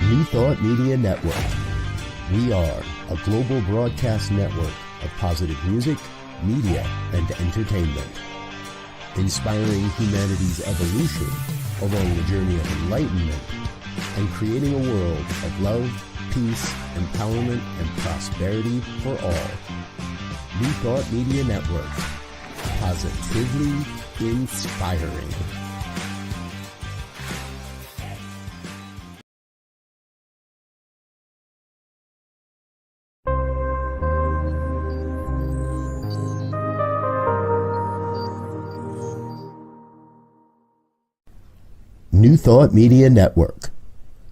New Thought Media Network. We are a global broadcast network of positive music, media, and entertainment, inspiring humanity's evolution along the journey of enlightenment and creating a world of love, peace, empowerment, and prosperity for all. New Thought Media Network. Positively inspiring. New Thought Media Network.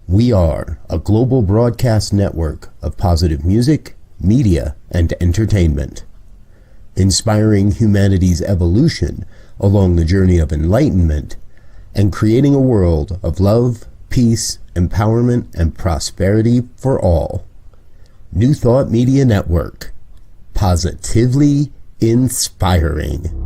We are a global broadcast network of positive music, media, and entertainment, inspiring humanity's evolution along the journey of enlightenment and creating a world of love, peace, empowerment, and prosperity for all. New Thought Media Network. Positively inspiring.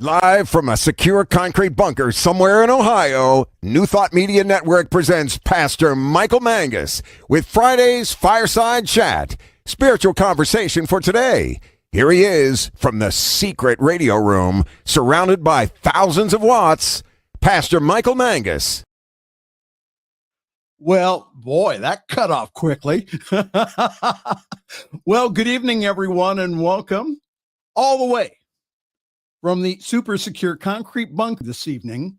Live from a secure concrete bunker somewhere in Ohio, New Thought Media Network presents Pastor Michael Mangus with Friday's Fireside Chat, spiritual conversation for today. Here he is from the secret radio room, surrounded by thousands of watts, Pastor Michael Mangus. Well, boy, that cut off quickly. Well, good evening, everyone, and welcome all the way from the super secure concrete bunker this evening,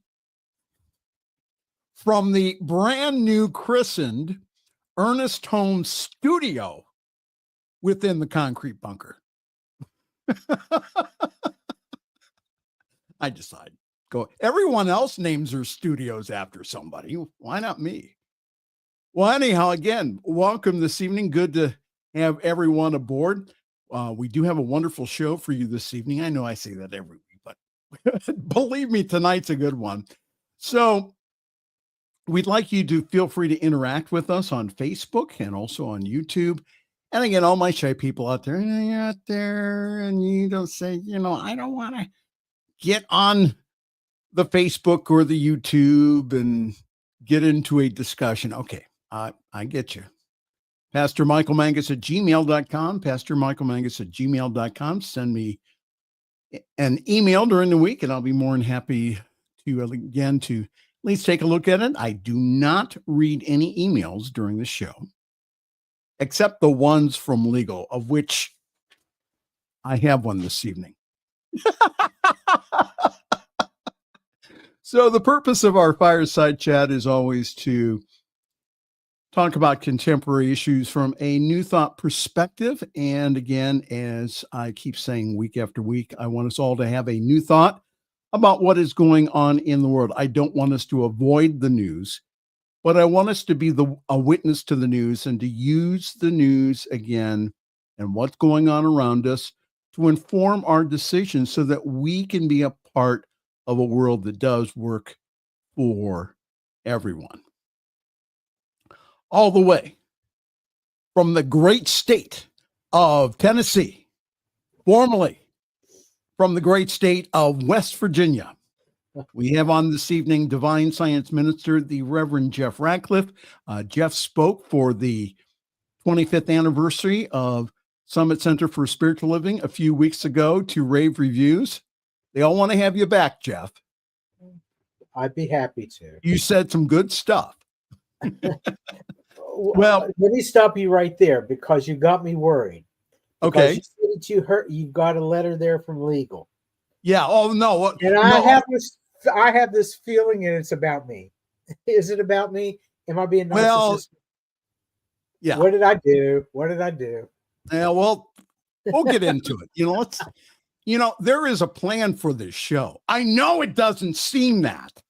from the brand new christened Ernest Holmes studio within the concrete bunker. I decide, go. Everyone else names their studios after somebody. Why not me? Well, anyhow, again, welcome this evening. Good to have everyone aboard. We do have a wonderful show for you this evening. I know I say that every week, but believe me, tonight's a good one. So we'd like you to feel free to interact with us on Facebook and also on YouTube. And again, all my shy people out there, you're out there and you don't say, I don't want to get on the Facebook or the YouTube and get into a discussion. Okay, I get you. pastormichaelmangus at gmail.com, pastormichaelmangus at gmail.com. Send me an email during the week, and I'll be more than happy to, again, to at least take a look at it. I do not read any emails during the show, except the ones from legal, of which I have one this evening. So the purpose of our fireside chat is always to talk about contemporary issues from a New Thought perspective. And again, as I keep saying week after week, I want us all to have a new thought about what is going on in the world. I don't want us to avoid the news, but I want us to be a witness to the news and to use the news again and what's going on around us to inform our decisions so that we can be a part of a world that does work for everyone. All the way from the great state of Tennessee, formerly from the great state of West Virginia, we have on this evening Divine Science Minister, the Reverend Jeff Radcliff. Jeff spoke for the 25th anniversary of Summit Center for Spiritual Living a few weeks ago to rave reviews. They all want to have you back, Jeff. I'd be happy to. You said some good stuff. Well, let me stop you right there because you got me worried. Okay. You said that you've got a letter there from legal. Yeah. Oh no. And no. I have this feeling, and it's about me. Is it about me? Am I being narcissistic? Well, yeah. What did I do? Yeah. Well, we'll get into it. There is a plan for this show. I know it doesn't seem that.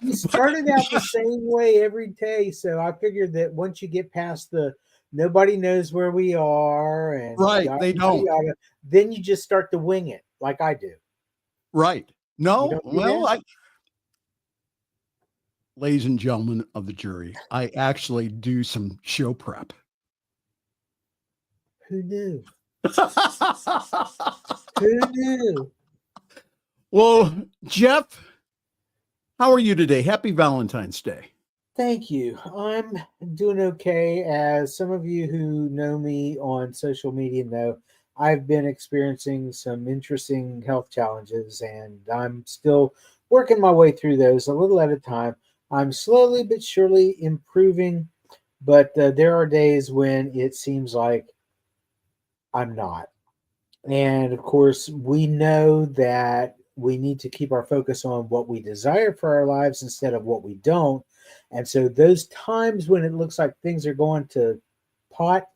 You started out the same way every day, so I figured that once you get past the nobody knows where we are and right, they don't. Then you just start to wing it like I do. Right. No, well, ladies and gentlemen of the jury, I actually do some show prep. Who knew? Who knew? Well, Jeff, how are you today? Happy Valentine's Day. Thank you. I'm doing okay. As some of you who know me on social media know, I've been experiencing some interesting health challenges, and I'm still working my way through those a little at a time. I'm slowly but surely improving, but there are days when it seems like I'm not. And of course, we know that we need to keep our focus on what we desire for our lives instead of what we don't. And so those times when it looks like things are going to pot,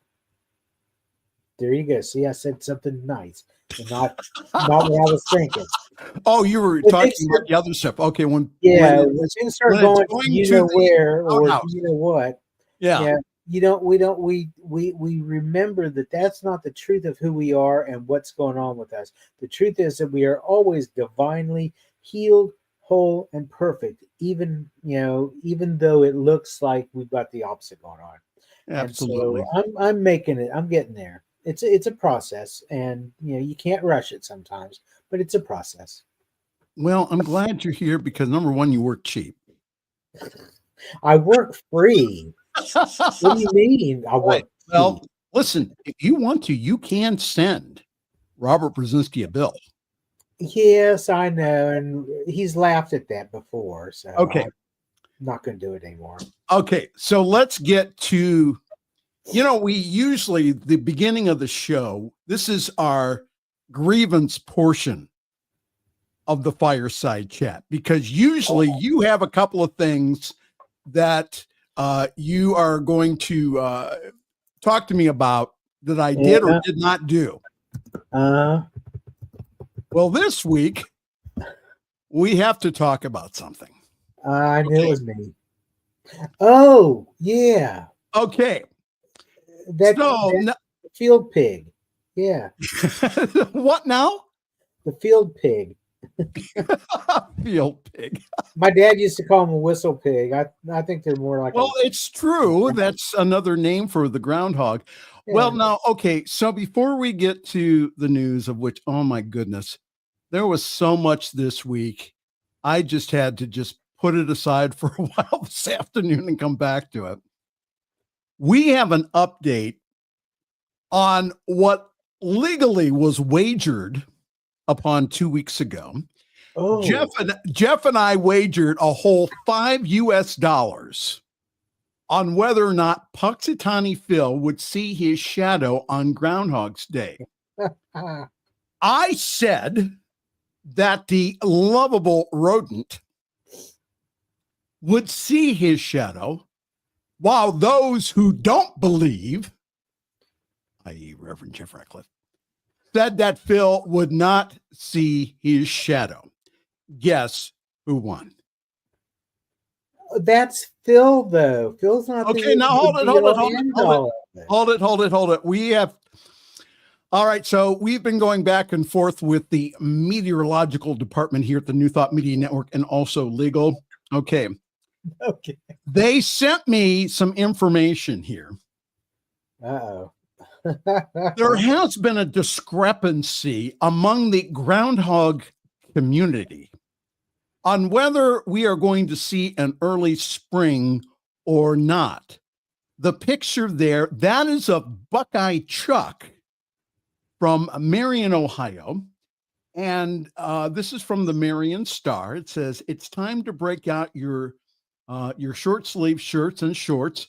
there you go. See, I said something nice and not what I was thinking. Oh, you were talking about the other stuff. Okay, when things start going you know where or you know what. Yeah. We remember that that's not the truth of who we are and what's going on with us. The truth is that we are always divinely healed, whole, and perfect, even though it looks like we've got the opposite going on. Absolutely. And so I'm making it. I'm getting there. It's a process, and you can't rush it sometimes, but it's a process. Well, I'm glad you're here because number one, you work cheap. I work free. What do you mean? Well, listen, if you want to, you can send Robert Brzezinski a bill. Yes, I know. And he's laughed at that before. So okay. I'm not going to do it anymore. Okay. So let's get to, we usually, the beginning of the show, this is our grievance portion of the Fireside Chat, because usually you have a couple of things that you are going to talk to me about that I did or did not do. Well, this week we have to talk about something. I knew it was me. Oh, yeah. Okay. That field pig. Yeah. What now? The field pig. Field pig. My dad used to call him a whistle pig. I think they're more like. Well, it's true. That's another name for the groundhog. Yeah. Well, now, okay. So before we get to the news, of which, oh my goodness, there was so much this week. I just had to just put it aside for a while this afternoon and come back to it. We have an update on what legally was wagered upon 2 weeks ago. Oh. Jeff and I wagered a whole $5 on whether or not Punxsutawney Phil would see his shadow on Groundhog's Day. I said that the lovable rodent would see his shadow, while those who don't believe, i.e. Reverend Jeff Radcliff, said that Phil would not see his shadow. Guess who won? That's Phil, though. Phil's not. Okay, now hold it. We have. All right, so we've been going back and forth with the meteorological department here at the New Thought Media Network and also legal. Okay. They sent me some information here. Uh-oh. There has been a discrepancy among the groundhog community on whether we are going to see an early spring or not. The picture there, that is of Buckeye Chuck from Marion, Ohio. And this is from the Marion Star. It says, it's time to break out your short sleeve shirts and shorts.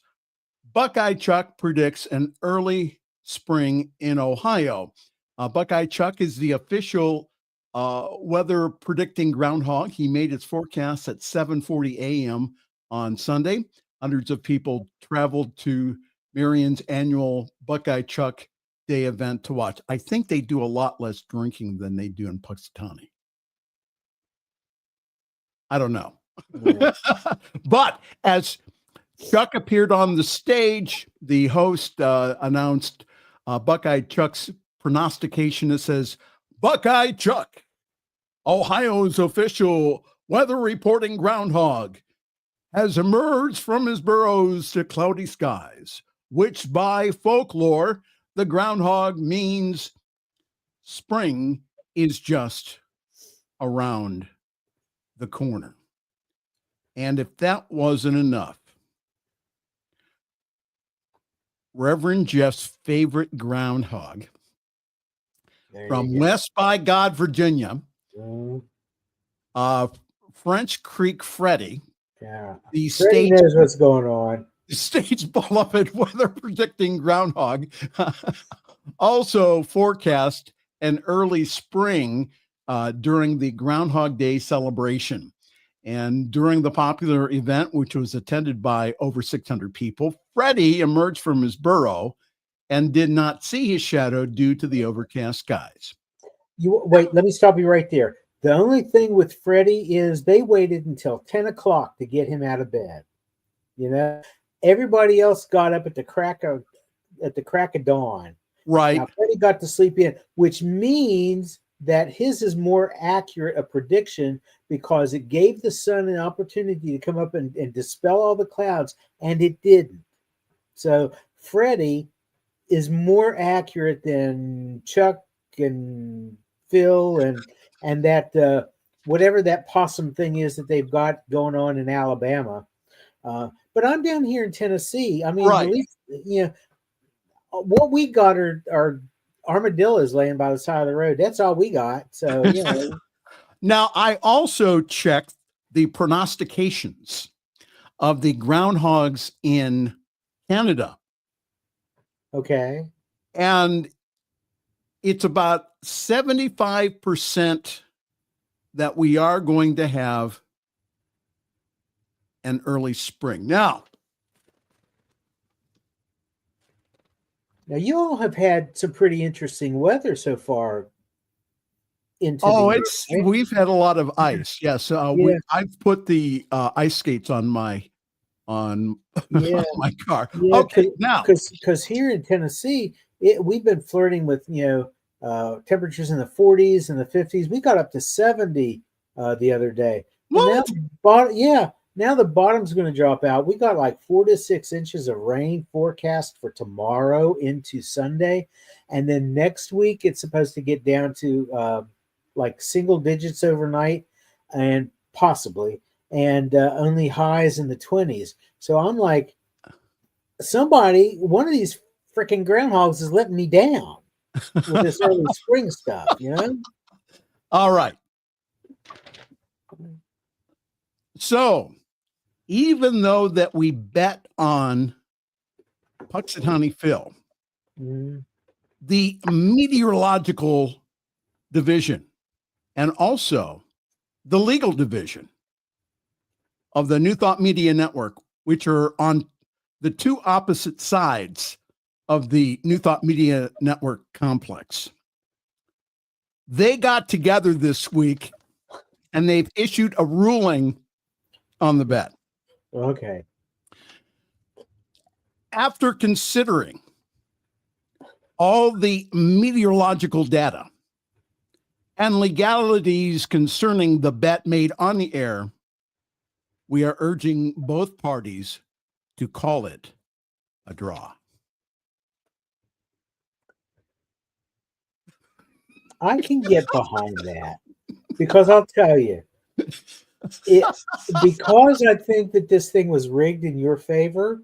Buckeye Chuck predicts an early spring in Ohio. Buckeye Chuck is the official weather predicting groundhog. He made his forecast at 7:40 a.m. on Sunday. Hundreds of people traveled to Marion's annual Buckeye Chuck Day event to watch. I think they do a lot less drinking than they do in Punxsutawney. I don't know. Yeah. But as Chuck appeared on the stage, the host announced Buckeye Chuck's prognostication. It says, Buckeye Chuck, Ohio's official weather reporting groundhog, has emerged from his burrows to cloudy skies, which by folklore, the groundhog means spring is just around the corner. And if that wasn't enough, Reverend Jeff's favorite groundhog from West by God, Virginia, French Creek Freddy, the Freddie knows what's going on. State's beloved weather predicting groundhog, also forecast an early spring during the Groundhog Day celebration. And during the popular event, which was attended by over 600 people, Freddie emerged from his burrow and did not see his shadow due to the overcast skies. Wait, let me stop you right there. The only thing with Freddie is they waited until 10 o'clock to get him out of bed. You know, everybody else got up at the crack of dawn. Right. Now, Freddie got to sleep in, which means that his is more accurate a prediction because it gave the sun an opportunity to come up and dispel all the clouds, and it didn't. So Freddie is more accurate than Chuck and Phil and that whatever that possum thing is that they've got going on in Alabama. But I'm down here in Tennessee. I mean, right. At least, you know, what we got are armadillos laying by the side of the road. That's all we got. So, you know. Now, I also checked the prognostications of the groundhogs in Canada. Okay. And it's about 75% that we are going to have an early spring. Now, you all have had some pretty interesting weather so far. We've had a lot of ice. Yes, I've put the ice skates on my my car. Yeah, okay, now because here in Tennessee, we've been flirting with temperatures in the 40s and the 50s. We got up to 70 the other day. Now the bottom's going to drop out. We got like 4 to 6 inches of rain forecast for tomorrow into Sunday. And then next week, it's supposed to get down to like single digits overnight and possibly, and only highs in the 20s. So I'm like, one of these freaking groundhogs is letting me down with this early spring stuff, you know? All right. So, even though that we bet on Puxatawny Phil, the meteorological division and also the legal division of the New Thought Media Network, which are on the two opposite sides of the New Thought Media Network complex, they got together this week and they've issued a ruling on the bet. Okay. After considering all the meteorological data and legalities concerning the bet made on the air, we are urging both parties to call it a draw. I can get behind that because I'll tell you, because I think that this thing was rigged in your favor,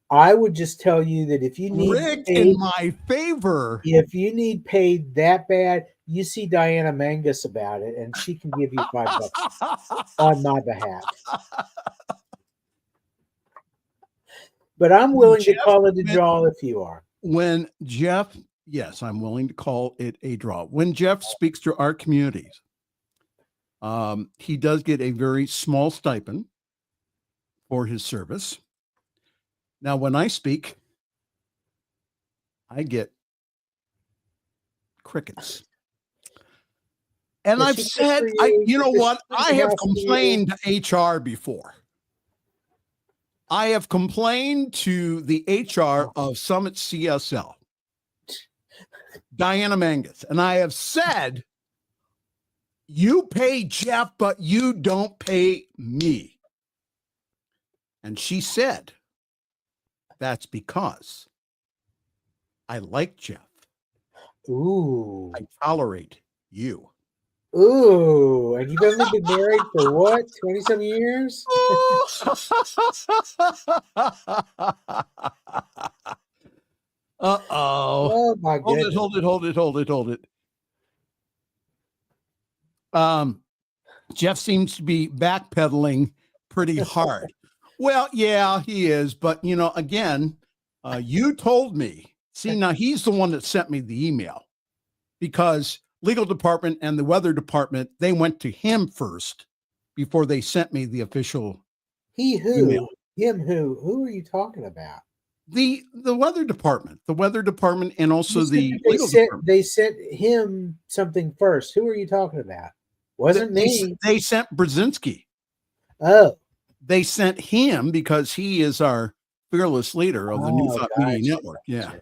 I would just tell you that if you need rigged in my favor, if you need paid that bad, you see Diana Mangus about it, and she can give you $5 on my behalf. But I'm willing to call it a draw if you are. When Jeff, yes, I'm willing to call it a draw. When Jeff speaks to our communities, he does get a very small stipend for his service. Now, when I speak, I get crickets. And I've said, you know what? I have complained to HR before. I have complained to the HR of Summit CSL, Diana Mangus, and I have said, you pay Jeff, but you don't pay me. And she said, that's because I like Jeff. Ooh. I tolerate you. Ooh. And you've only been married for what? 20-some years? Uh-oh. Oh my goodness. Hold it. Jeff seems to be backpedaling pretty hard. Well, yeah, he is. But, again, you told me. See, now he's the one that sent me the email because legal department and the weather department, they went to him first before they sent me the official email. Him who? Who are you talking about? The weather department, and also They sent him something first. Who are you talking about? Wasn't me. They sent Brzezinski. Oh. They sent him because he is our fearless leader of the New Thought Media Network. Yeah.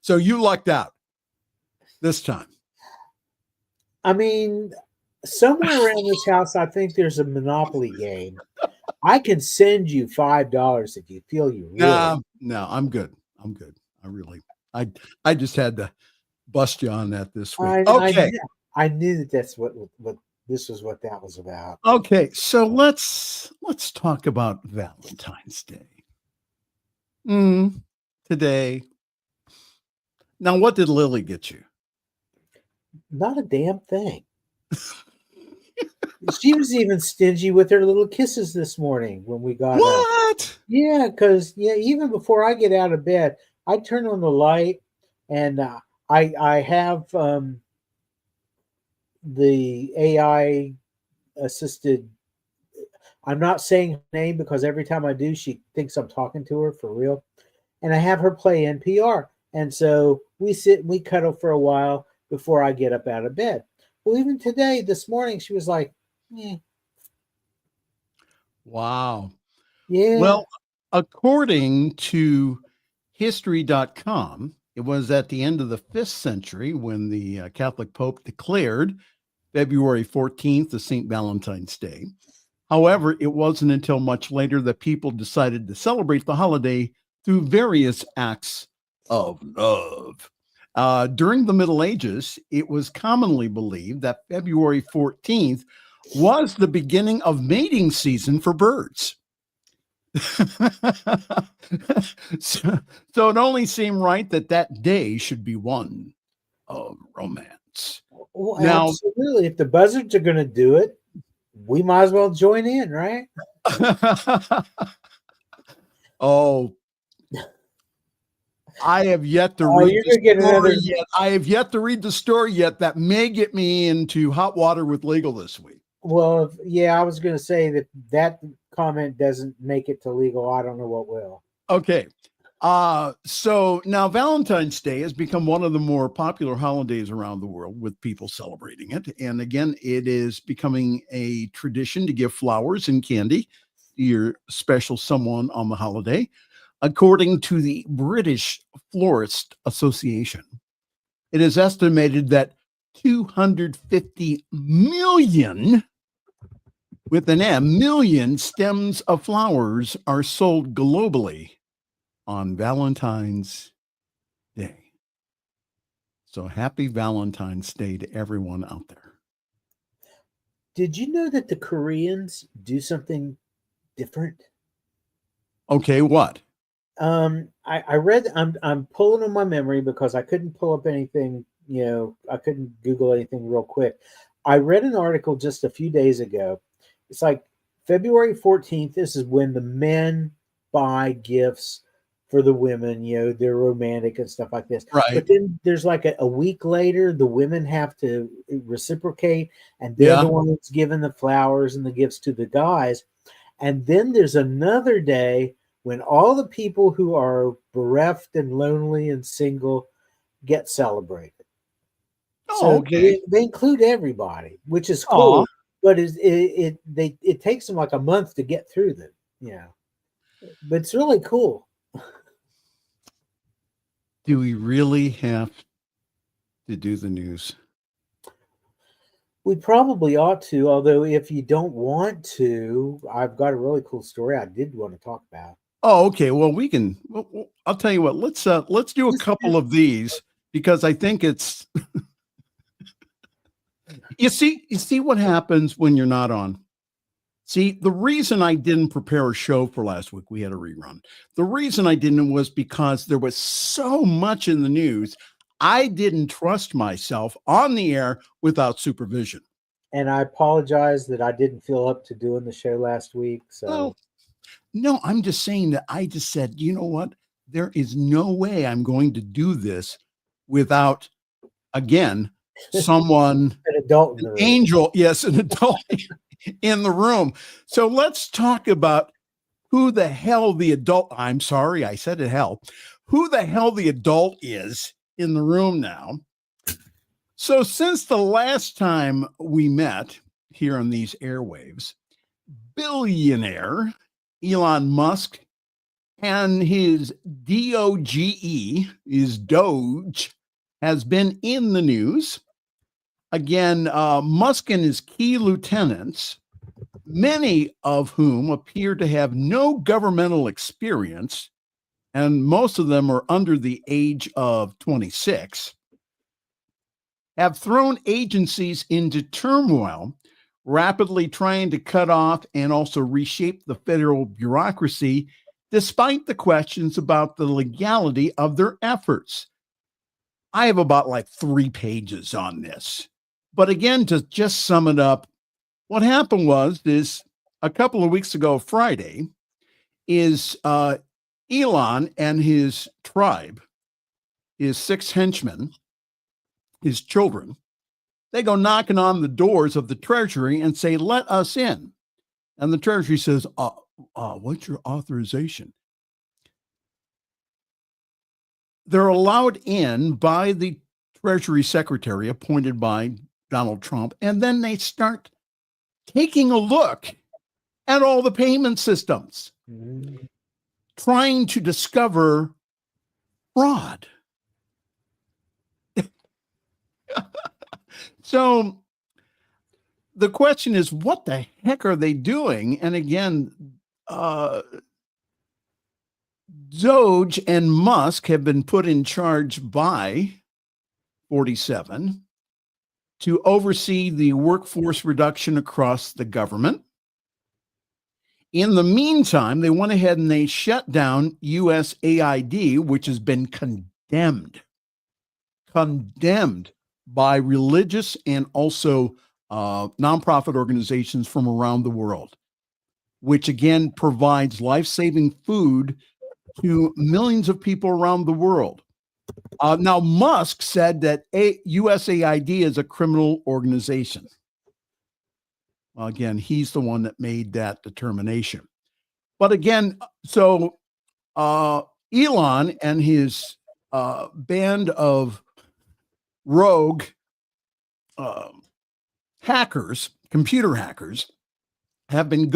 So you lucked out this time. I mean, somewhere around this house, I think there's a Monopoly game. I can send you $5 if you feel you really. No, I'm good. I just had to bust you on that this week. Okay. I knew that's what this was what that was about. Okay, so let's talk about Valentine's Day. Today. Now, what did Lily get you? Not a damn thing. She was even stingy with her little kisses this morning when we got what? up. Yeah, because even before I get out of bed, I turn on the light and I have the AI assisted. I'm not saying her name because every time I do, she thinks I'm talking to her for real. And I have her play NPR. And so we sit and we cuddle for a while before I get up out of bed. Well, even today, this morning, she was like, Wow. Yeah. Well, according to history.com, it was at the end of the 5th century when the Catholic Pope declared February 14th the St. Valentine's Day. However, it wasn't until much later that people decided to celebrate the holiday through various acts of love. During the Middle Ages, it was commonly believed that February 14th was the beginning of mating season for birds. So it only seemed right that day should be one of romance. Well, now, absolutely. If the buzzards are going to do it, we might as well join in, right? Oh, I have yet to read the story yet. I have yet to read the story yet that may get me into hot water with legal this week. Well, yeah, I was going to say that comment doesn't make it to legal. I don't know what will. Okay. So now Valentine's Day has become one of the more popular holidays around the world with people celebrating it. And again, it is becoming a tradition to give flowers and candy to your special someone on the holiday. According to the British Florist Association, it is estimated that 250 million, with an M, million stems of flowers are sold globally on Valentine's Day. So happy Valentine's Day to everyone out there. Did you know that the Koreans do something different? Okay, what? I read, I'm pulling on my memory because I couldn't pull up anything, I couldn't Google anything real quick. I read an article just a few days ago. It's like February 14th. This is when the men buy gifts for the women, they're romantic and stuff like this. Right. But then there's like a week later, the women have to reciprocate and they're the ones giving the flowers and the gifts to the guys. And then there's another day when all the people who are bereft and lonely and single get celebrated. Oh, so okay. They include everybody, which is cool. Aww. But it takes them like a month to get through them, But it's really cool. Do we really have to do the news? We probably ought to, although if you don't want to, I've got a really cool story I did want to talk about. Oh, okay. Well, I'll tell you what. Let's do a couple of these because I think it's. You see what happens when you're not on. See, the reason I didn't prepare a show for last week, we had a rerun. The reason I didn't was because there was so much in the news. I didn't trust myself on the air without supervision. And I apologize that I didn't feel up to doing the show last week. So no, I'm just saying that I just said, you know what? There is no way I'm going to do this without, again, someone, an adult in the room. angel, yes, an adult in the room. So let's talk about who the hell the adult, I'm sorry, I said it hell, who the hell the adult is in the room now. So since the last time we met here on these airwaves, billionaire Elon Musk and his DOGE, his Doge, has been in the news. Again, Musk and his key lieutenants, many of whom appear to have no governmental experience, and most of them are under the age of 26, have thrown agencies into turmoil, rapidly trying to cut off and also reshape the federal bureaucracy, despite the questions about the legality of their efforts. I have about like 3 pages on this. But again, to just sum it up, what happened is a couple of weeks ago, Friday, is Elon and his tribe, his 6 henchmen, his children, they go knocking on the doors of the Treasury and say, let us in. And the Treasury says, what's your authorization? They're allowed in by the Treasury Secretary appointed by Donald Trump. And then they start taking a look at all the payment systems, trying to discover fraud. So the question is, what the heck are they doing? And again, Doge and Musk have been put in charge by 47 to oversee the workforce reduction across the government. In the meantime, they went ahead and they shut down USAID, which has been condemned by religious and also nonprofit organizations from around the world, which again provides life-saving food to millions of people around the world. Now, Musk said that USAID is a criminal organization. Well, again, he's the one that made that determination. But again, so Elon and his band of rogue hackers, computer hackers, have been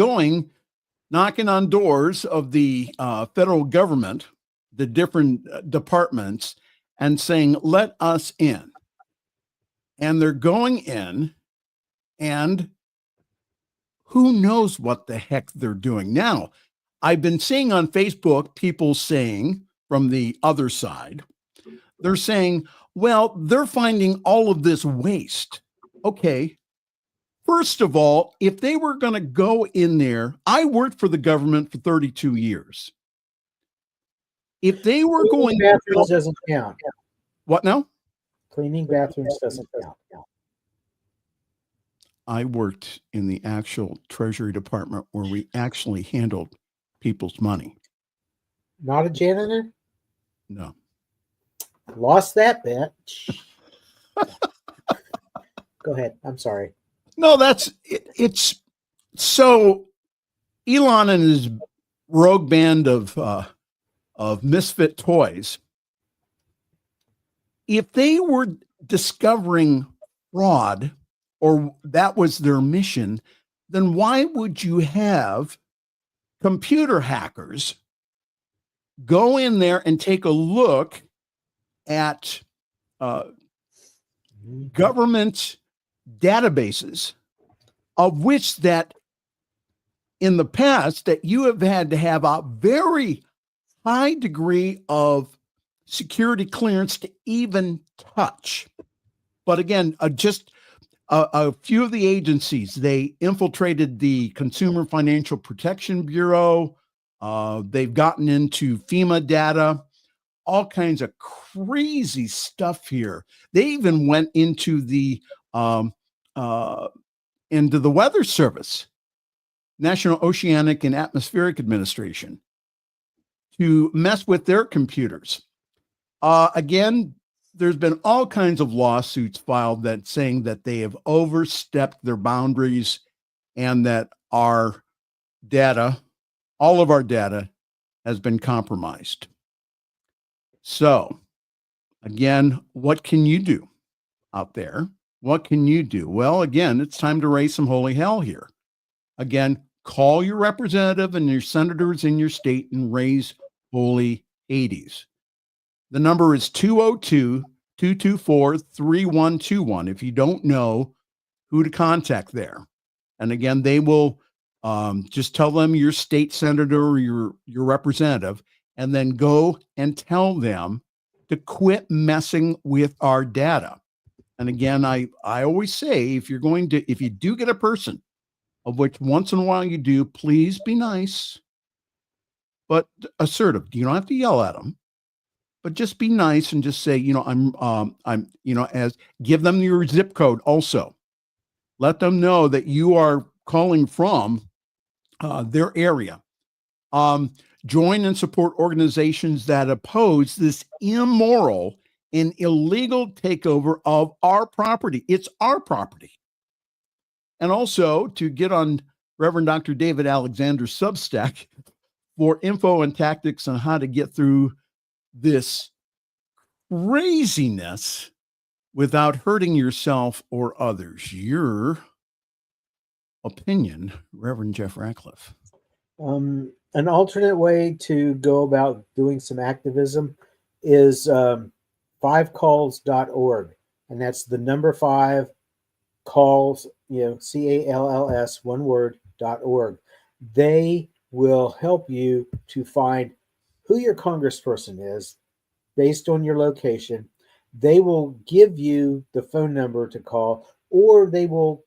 knocking on doors of the federal government, the different departments, and saying, let us in. And they're going in, and who knows what the heck they're doing. Now, I've been seeing on Facebook people saying from the other side, they're saying, well, they're finding all of this waste. Okay. First of all, if they were going to go in there, I worked for the government for 32 years. If they were Cleaning bathrooms doesn't count. What now? Cleaning bathrooms doesn't count. I worked in the actual Treasury Department where we actually handled people's money. Not a janitor? No. Lost that bet. Go ahead. I'm sorry. No, it's so Elon and his rogue band of misfit toys. If they were discovering fraud, or that was their mission, then why would you have computer hackers go in there and take a look at government databases of which that in the past that you have had to have a very high degree of security clearance to even touch. But again, just a few of the agencies, they infiltrated the Consumer Financial Protection Bureau. They've gotten into FEMA data, all kinds of crazy stuff here. They even went into the Weather Service, National Oceanic and Atmospheric Administration, to mess with their computers. Again, there's been all kinds of lawsuits filed that saying that they have overstepped their boundaries and that our data, all of our data, has been compromised. So, again, what can you do out there? What can you do? Well, again, it's time to raise some holy hell here. Again, call your representative and your senators in your state and raise holy Hades. The number is 202-224-3121 if you don't know who to contact there. And again, they will just tell them your state senator or your representative, and then go and tell them to quit messing with our data. And again, I always say, if you do get a person, of which once in a while you do, please be nice, but assertive. You don't have to yell at them, but just be nice and just say, give them your zip code also. Let them know that you are calling from their area. Join and support organizations that oppose this immoral and illegal takeover of our property. It's our property. And also to get on Reverend Dr. David Alexander's Substack for info and tactics on how to get through this craziness without hurting yourself or others. Your opinion, Reverend Jeff Radcliff. An alternate way to go about doing some activism is 5calls.org, and that's the number 5 calls, CALLS, one word, .org. They will help you to find who your congressperson is based on your location. They will give you the phone number to call, or they will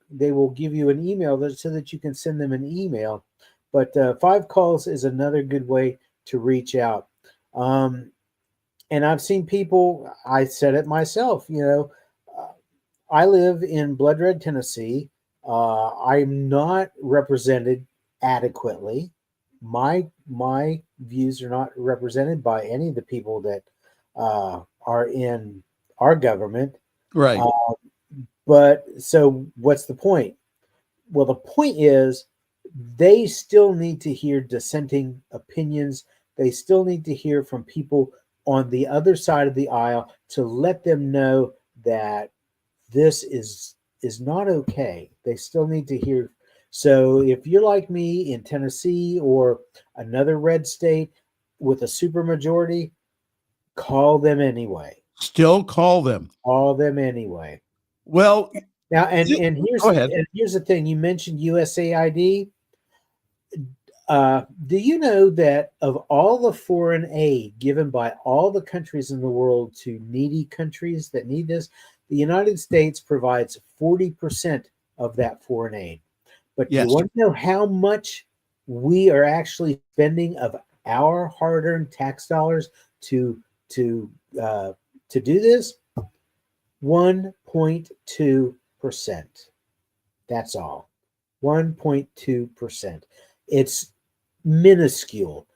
give you an email so that you can send them an email. But 5 calls is another good way to reach out. And I've seen people, I said it myself, I live in Blood Red, Tennessee. I'm not represented adequately. My views are not represented by any of the people that are in our government. Right. But so what's the point? Well, the point is they still need to hear dissenting opinions. They still need to hear from people on the other side of the aisle to let them know that this is not okay. They still need to hear. So if you're like me in Tennessee or another red state with a supermajority, call them anyway. Still call them. Call them anyway. Well, now and here's the thing. You mentioned USAID. Do you know that of all the foreign aid given by all the countries in the world to needy countries that need this, the United States provides 40% of that foreign aid. But yes. You want to know how much we are actually spending of our hard-earned tax dollars to do this? 1.2%. That's all. 1.2%. It's minuscule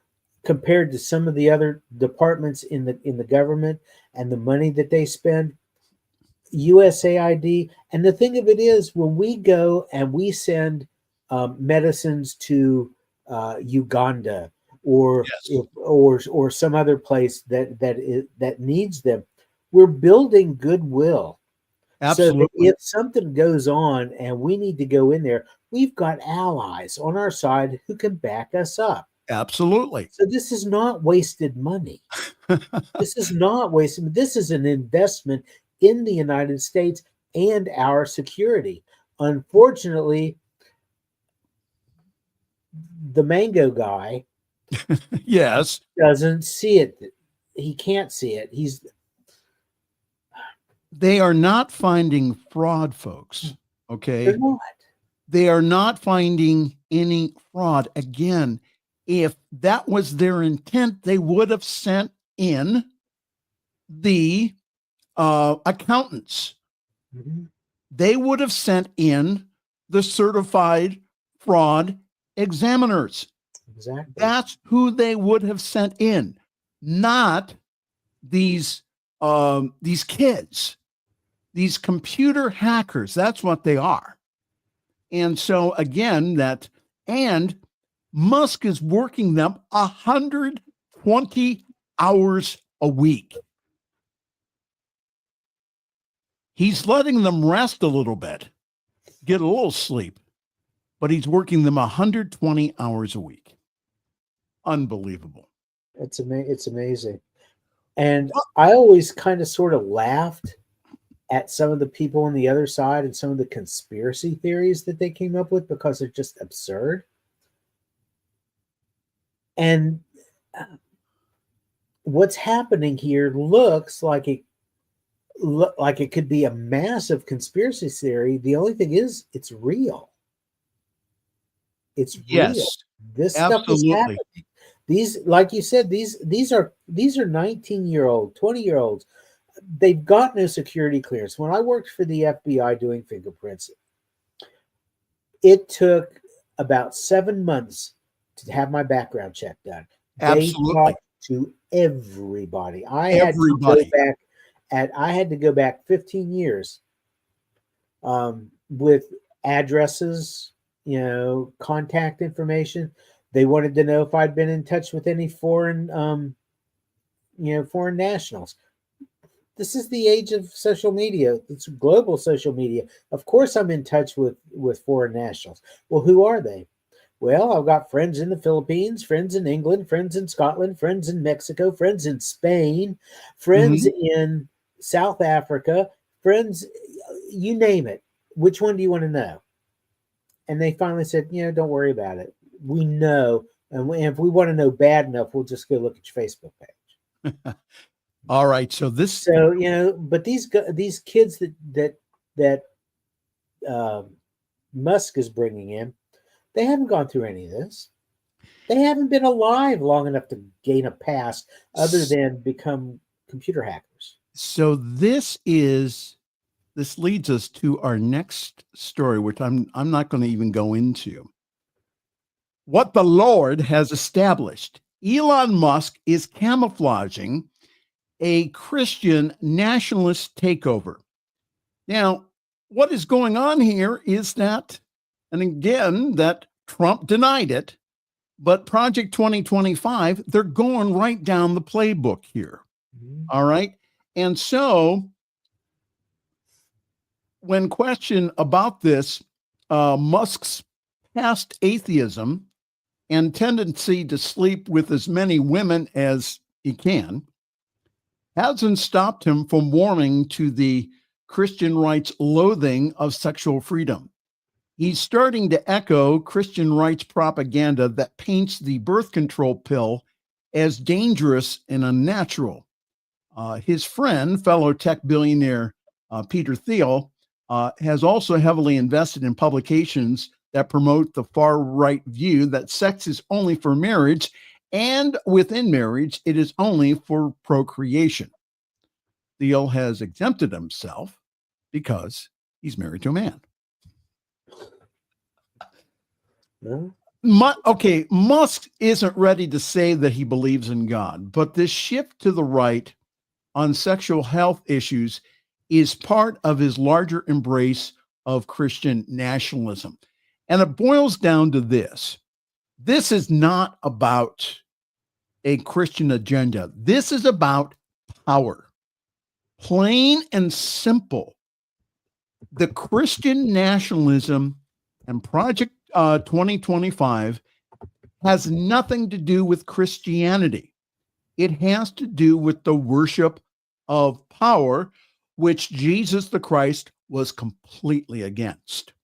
compared to some of the other departments in the government and the money that they spend. USAID, and the thing of it is, when we go and we send medicines to Uganda or some other place that needs them, we're building goodwill. Absolutely. So if something goes on and we need to go in there, we've got allies on our side who can back us up. Absolutely. So this is not wasted money. This is not wasted. This is an investment in the United States and our security. Unfortunately, the mango guy Yes. doesn't see it. He can't see it. They are not finding fraud, folks. Okay. They're not. They are not finding any fraud. Again, if that was their intent, they would have sent in the accountants. Mm-hmm. They would have sent in the certified fraud examiners. Exactly. That's who they would have sent in, not these kids, these computer hackers. That's what they are. And so again, and Musk is working them 120 hours a week. He's letting them rest a little bit, get a little sleep, but he's working them 120 hours a week. Unbelievable. It's amazing. And I always kind of sort of laughed at some of the people on the other side and some of the conspiracy theories that they came up with because they're just absurd. And what's happening here looks like it could be a massive conspiracy theory. The only thing is, it's real. It's yes, real. This absolutely. stuff is happening. These, like you said, these are 19-year-old, 20-year-olds. They've got no security clearance. When I worked for the FBI doing fingerprints, it took about 7 months to have my background check done. Absolutely. They talked to everybody. I had to go back 15 years with addresses, contact information. They wanted to know if I'd been in touch with any foreign nationals. This is the age of social media. It's global social media. Of course, I'm in touch with foreign nationals. Well, who are they? Well, I've got friends in the Philippines, friends in England, friends in Scotland, friends in Mexico, friends in Spain, friends in South Africa, friends, you name it. Which one do you want to know? And they finally said, don't worry about it. We know. And if we want to know bad enough, we'll just go look at your Facebook page. All right. So but these kids that Musk is bringing in, they haven't gone through any of this. They haven't been alive long enough to gain a pass other than become computer hackers. So this leads us to our next story, which I'm not going to even go into. What the Lord has established. Elon Musk is camouflaging a Christian nationalist takeover. Now, what is going on here is that, and again, that Trump denied it, but Project 2025, they're going right down the playbook here. Mm-hmm. All right. And so when questioned about this, Musk's past atheism and tendency to sleep with as many women as he can hasn't stopped him from warming to the Christian right's loathing of sexual freedom. He's starting to echo Christian rights propaganda that paints the birth control pill as dangerous and unnatural. His friend, fellow tech billionaire Peter Thiel, has also heavily invested in publications that promote the far-right view that sex is only for marriage, and within marriage, it is only for procreation. Thiel has exempted himself because he's married to a man. No. Musk isn't ready to say that he believes in God, but this shift to the right on sexual health issues is part of his larger embrace of Christian nationalism. And it boils down to this. This is not about a Christian agenda. This is about power. Plain and simple. The Christian nationalism and Project 2025 has nothing to do with Christianity. It has to do with the worship of power, which Jesus the Christ was completely against.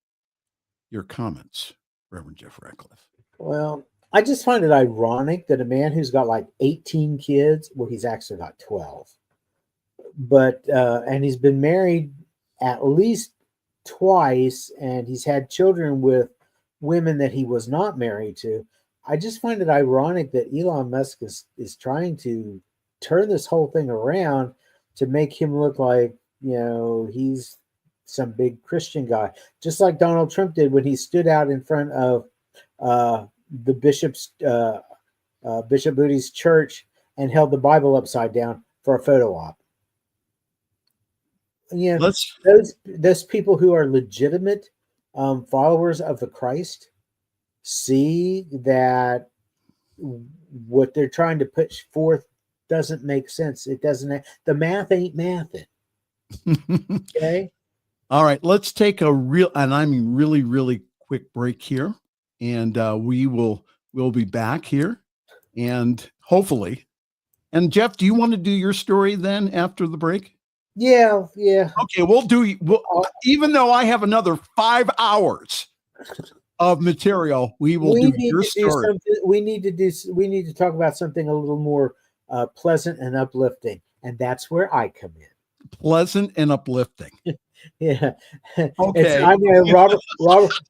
Your comments, Reverend Jeff Radcliff. Well, I just find it ironic that a man who's got like 18 kids, well, he's actually got 12, but and he's been married at least twice, and he's had children with women that he was not married to. I just find it ironic that Elon Musk is trying to turn this whole thing around to make him look like, he's some big Christian guy, just like Donald Trump did when he stood out in front of the Bishop Moody's church and held the Bible upside down for a photo op. Those people who are legitimate followers of the Christ see that what they're trying to put forth doesn't make sense. It doesn't. The math ain't mathing. Okay. All right. Let's take really, really quick break here, and we'll be back here, and hopefully. And Jeff, do you want to do your story then after the break? Yeah. Okay, even though I have another 5 hours of material, we will do your story. We need to talk about something a little more pleasant and uplifting, and that's where I come in. Pleasant and uplifting. Yeah. Okay. I know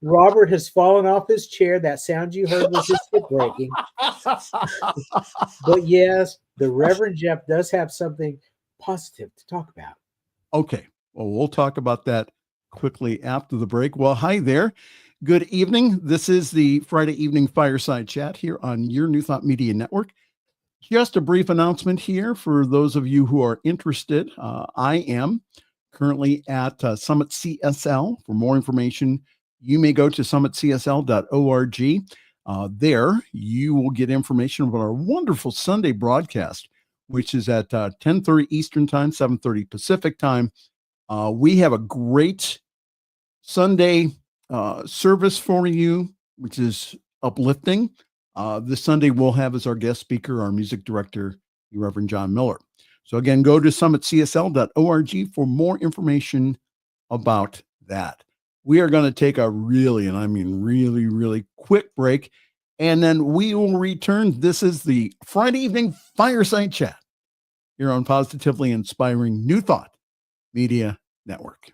Robert has fallen off his chair. That sound you heard was his hip breaking. But yes, the Reverend Jeff does have something positive to talk about. Okay. Well, we'll talk about that quickly after the break. Well, hi there. Good evening. This is the Friday evening fireside chat here on your New Thought Media Network. Just a brief announcement here for those of you who are interested. I am currently at Summit CSL. For more information, you may go to summitcsl.org. There, you will get information about our wonderful Sunday broadcast, which is at 10:30 Eastern Time, 7:30 Pacific Time. We have a great Sunday service for you, which is uplifting. This Sunday, we'll have as our guest speaker, our music director, Reverend John Miller. So again, go to summitcsl.org for more information about that. We are going to take a really, and I mean really, really quick break, and then we will return. This is the Friday evening fireside chat here on Positively Inspiring New Thought Media Network.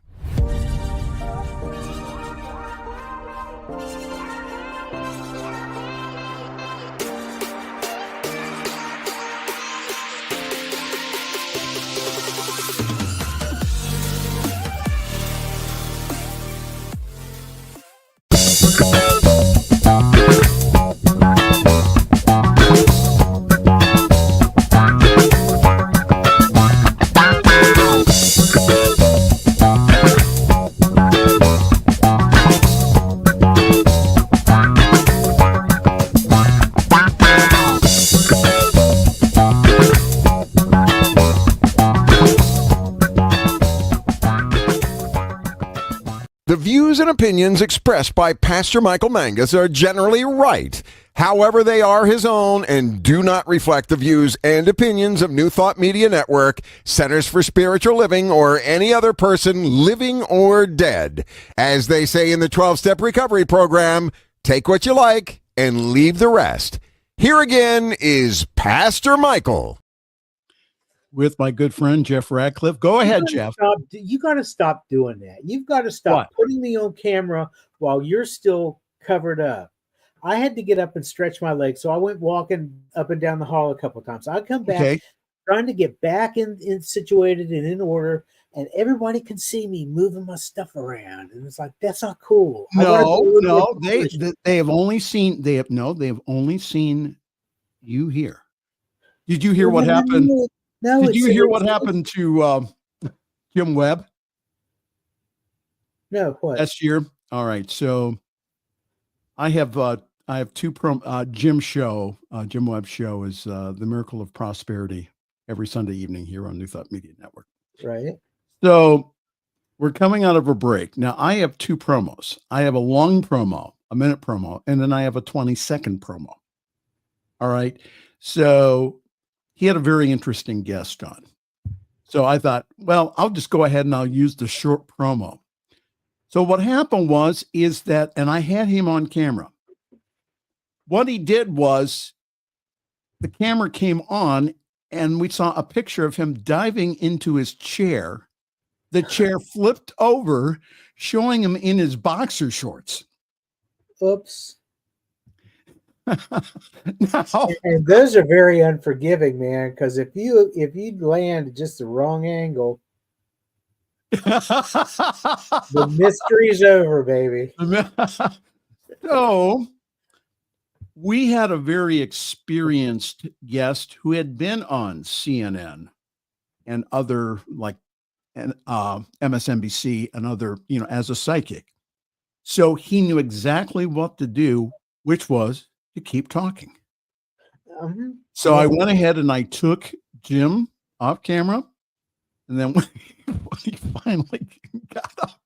The views and opinions expressed by Pastor Michael Mangus are generally right. However, they are his own and do not reflect the views and opinions of New Thought Media Network, Centers for Spiritual Living, or any other person living or dead. As they say in the 12-Step Recovery Program, take what you like and leave the rest. Here again is Pastor Michael. With my good friend, Jeff Radcliff. Go ahead, Jeff. You got to stop doing that. You've got to stop putting me on camera while you're still covered up. I had to get up and stretch my legs, so I went walking up and down the hall a couple of times. I come back trying to get back in situated and in order, and everybody can see me moving my stuff around, and it's like, that's not cool. No, they have only seen you here. Did you hear what happened? No, did you hear what happened to Jim Webb? No, what? Last year. All right, so I have two Jim Webb's show is The Miracle of Prosperity every Sunday evening here on New Thought Media Network. Right. So we're coming out of a break. Now I have two promos. I have a long promo, a minute promo, and then I have a 20-second promo. All right. So he had a very interesting guest on. So I thought, well, I'll just go ahead and I'll use the short promo. So what happened is that, and I had him on camera. what he did was the camera came on and we saw a picture of him diving into his chair. The chair flipped over, showing him in his boxer shorts. Oops. Now, And those are very unforgiving, man, because if you land at just the wrong angle, the mystery's over, baby. so we had a very experienced guest who had been on CNN and other and MSNBC and other, as a psychic. So he knew exactly what to do, which was to keep talking. So I went ahead and I took Jim off camera. And then when he finally got up,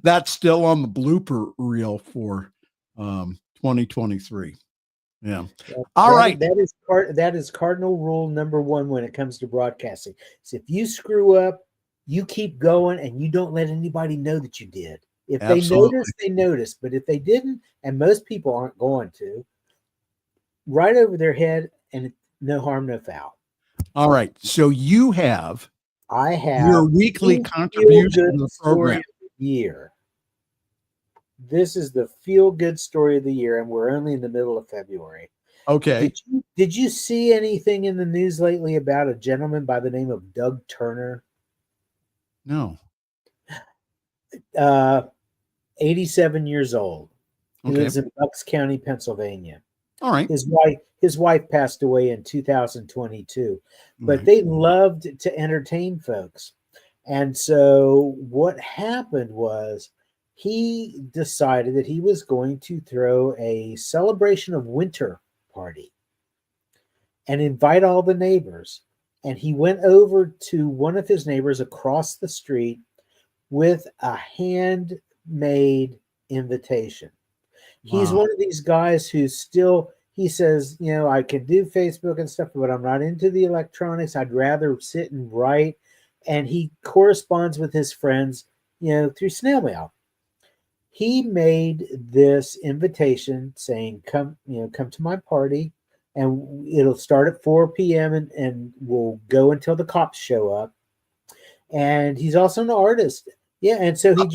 that's still on the blooper reel for 2023. Yeah. All right. That is cardinal rule number 1 when it comes to broadcasting. So if you screw up, you keep going and you don't let anybody know that you did. If Absolutely. they notice, they notice. But if they didn't, and most people aren't going to, right over their head and no harm, no foul. All right. So I have your weekly contribution to the program. Of the year. This is the feel-good story of the year, and we're only in the middle of February. Okay. Did you see anything in the news lately about a gentleman by the name of Doug Turner? No. 87 years old. He Okay. lives in Bucks County, Pennsylvania. All right. His wife passed away in 2022, but Right. they loved to entertain folks. And so what happened was he decided that he was going to throw a celebration of winter party and invite all the neighbors. And he went over to one of his neighbors across the street with a handmade invitation. He's Wow. one of these guys who still, he says, I can do Facebook and stuff, but I'm not into the electronics. I'd rather sit and write. And he corresponds with his friends, through snail mail. He made this invitation saying, come to my party, and it'll start at 4 p.m. and we'll go until the cops show up. And he's also an artist. Yeah. And so he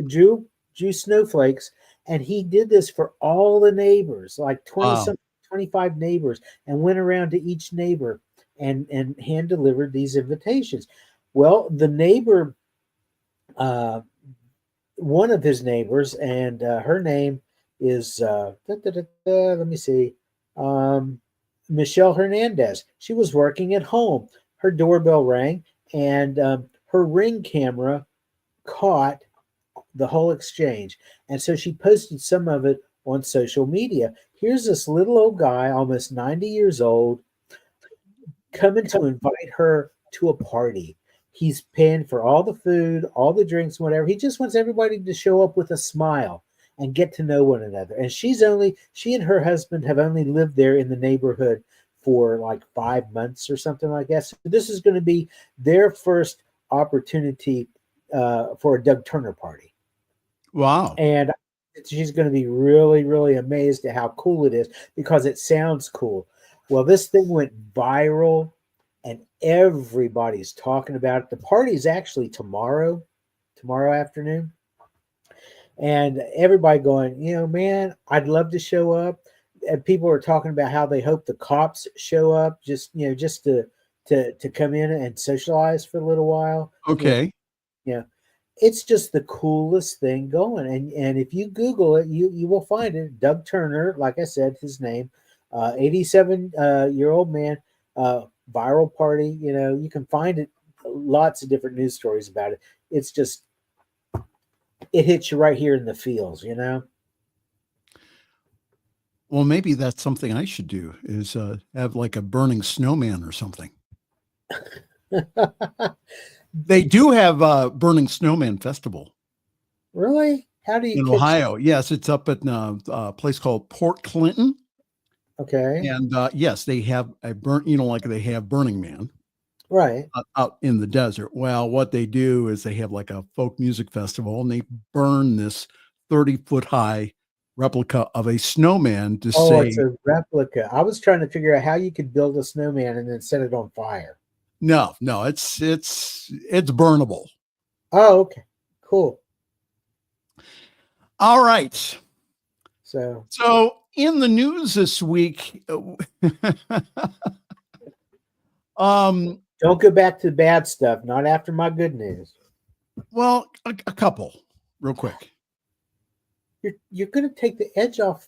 drew snowflakes, and he did this for all the neighbors, like 25 neighbors, and went around to each neighbor and hand delivered these invitations. Well, the neighbor, one of his neighbors, and her name is, let me see, Michelle Hernandez. She was working at home. Her doorbell rang, and her Ring camera caught the whole exchange. And so she posted some of it on social media. Here's this little old guy, almost 90 years old, coming to invite her to a party. He's paying for all the food, all the drinks, whatever. He just wants everybody to show up with a smile and get to know one another. And she and her husband have only lived there in the neighborhood for like 5 months or something like that. So this is going to be their first opportunity for a Doug Turner party. Wow. And she's going to be really, really amazed at how cool it is because it sounds cool. Well, this thing went viral and everybody's talking about it. The party is actually tomorrow afternoon. And everybody going, man, I'd love to show up. And people are talking about how they hope the cops show up just to come in and socialize for a little while. Okay. Yeah. It's just the coolest thing going. And if you Google it, you will find it. Doug Turner, like I said, his name, 87-year-old man, viral party. You can find it, lots of different news stories about it. It's just, it hits you right here in the feels, Well, maybe that's something I should do is have like a burning snowman or something. They do have a burning snowman festival. Really? How do you in Ohio? Yes, it's up at a place called Port Clinton. Okay. And yes, they have a like they have Burning Man, right, out in the desert. Well, what they do is they have like a folk music festival, and they burn this 30-foot high replica of a snowman to Oh, say, it's a replica. I was trying to figure out how you could build a snowman and then set it on fire. no, it's burnable. Oh, okay. Cool. All right. So in the news this week, don't go back to the bad stuff, not after my good news. well, a couple real quick. You're going to take the edge off.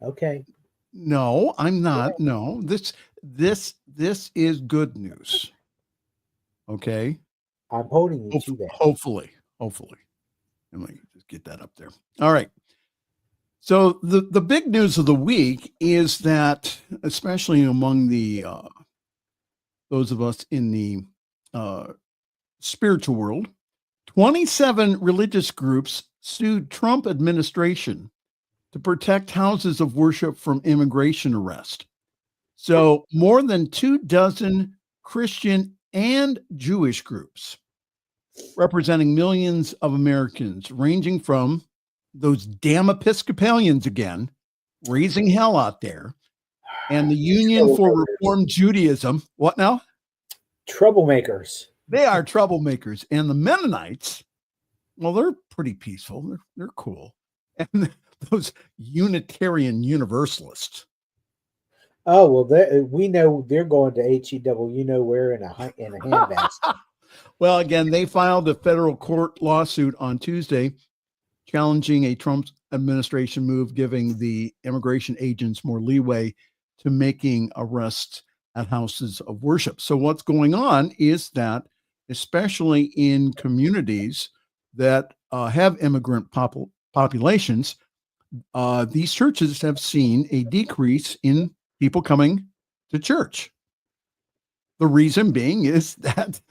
Okay. No, I'm not. No, this is good news. Okay. I'm holding you to that. Hopefully. Let me just get that up there. All right. So the big news of the week is that, especially among the those of us in the spiritual world, 27 religious groups sued Trump administration to protect houses of worship from immigration arrest. So more than 24 Christian and Jewish groups representing millions of Americans, ranging from those damn Episcopalians again, raising hell out there, and the Union for Reform Judaism. What now? Troublemakers. They are troublemakers. And the Mennonites, well, they're pretty peaceful. They're cool. And those Unitarian Universalists. Oh, well, we know they're going to HEW, you know where, in a handbasket. Well, again, they filed a federal court lawsuit on Tuesday challenging a Trump administration move, giving the immigration agents more leeway to making arrests at houses of worship. So what's going on is that, especially in communities that have immigrant populations, these churches have seen a decrease in people coming to church. The reason being is that